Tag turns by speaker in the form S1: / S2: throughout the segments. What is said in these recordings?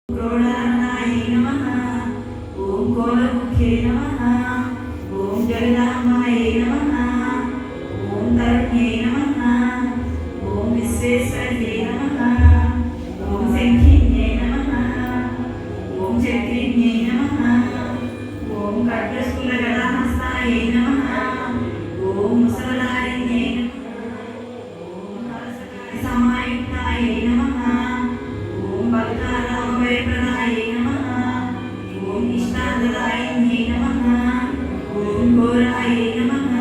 S1: क्रोडाननाय नमः। ओम कोलमुखे नमः। ओम जगदाम्बाय नमः। ओम तरुण्यै नमः। ओम विश्वेश्वर्यै नमः। ओम शङ्खिन्यै नमः। ओम चक्रिण्यै नमः। ओम खड्गशूलगदाहस्ताय नमः। ओम मुसलधारिण्यै नमः। ओम हरसकाय समायुक्ताय नमः। ओम बलकारामभयप्रदाय नमः। ओम इष्टाददायिन्यै नमः। ओम घोराय नमः।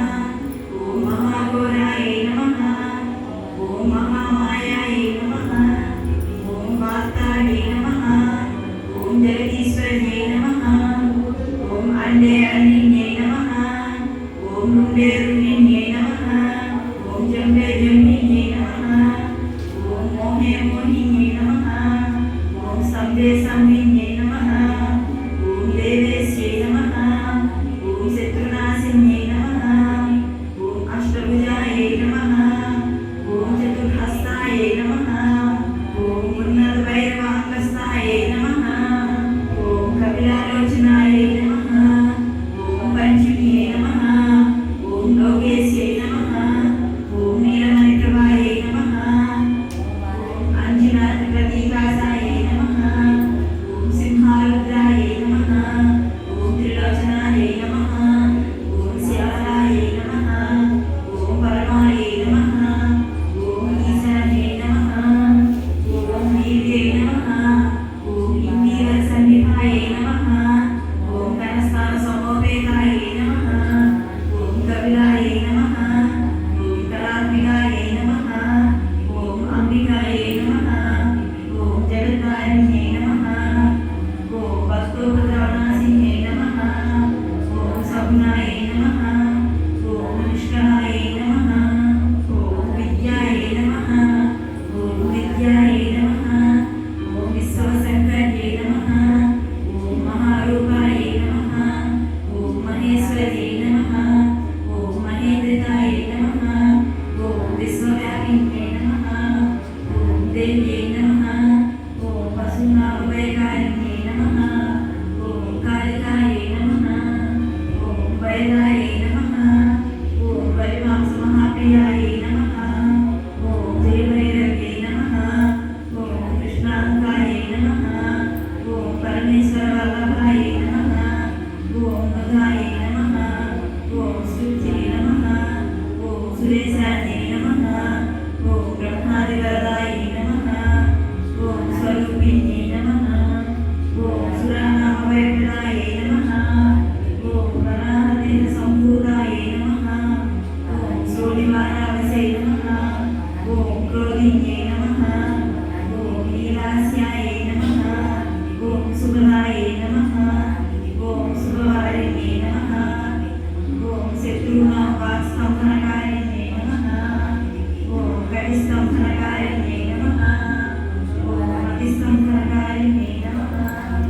S1: ओम महाघोराय नमः। ओम महामायाय नमः। ओम वार्तायै नमः। ओम जगदीश्वर्यै नमः। ओम अंडे अण्डिन्यै नमः। ओम रुण्डे रुण्डिन्यै नमः। ओम जम्बे जम्बिन्यै नमः। ओम मोहे मोहिन्यै नमः। ओम संभे संभिन्यै नमः। ओम देवेश्यै नमः। ओम शत्रुनाशिन्यै नमः। ओम अष्टभुजायै नमः। ओम चतुर्हस्ताय नमः। ओम उन्नतभैरवाङ्गस्ताय नमः। ओम कपिलालोचनाय नमः। ओम पंचम्यै नमः। ओम लोकेश्यै नमः। ओम नीलमणिप्रभायै नमः। ओम अंजनाप्रतीकासाय नमः। ओम सिंहारुद्राय नमः। ओम त्रिलोचनाय नमः। ओम श्यामलाय नमः। ओम परमाय नमः। ओम ईशान्यै नमः। ओम वीर्यै नमः। ओम इंदीवरसन्निभाय नमः। ओम कनस्थानसमोपेताय नमः। ओम कपिलाय नमः। ओम कलात्मिकाय नमः। ओम अंबिकाय नमः। ओम जगत्तारिण्यै नमः। ओम भक्तोपद्रवनाशिन्यै नमः। ओम सगुणाय नमः। ओम निष्कलाय नमः। ओम विद्याय नमः। ओम विद्याय नमः। ओम विश्वशङ्कर्यै नमः। ओम महारूपाय नमः। ओम महेश्वर्यै नमः। ओम महेन्द्रिताय नमः। ओम विश्वव्यापिन्यै नमः। ओम देव्यै नमः। ओम पशूनामुभयकारिण्यै नमः। ओम कालिकायै नमः। ओम वैदाय नमः। ओम परिमांसमहाप्रियाय नमः। ओम जयभैरव्यै नमः। ओम कृष्णाङ्काय नमः। ओम परमेश्वरवल्लभाय नमः। ओम मधाय नमः। ओम स्तुत्यै नमः। ओम सुरेशायै नमः। ओम ब्रह्मादिवरदाय नमः। ओम स्वरूपिण्यै नमः। ओम सुरानामभयप्रदाय नमः। ओम वराहदेहसम्भूताय नमः। ओम श्रोणिवारावसै नमः। ओम क्रोधिन्यै नमः। ओम नीलास्याय नमः। ओम सुबलाय नमः।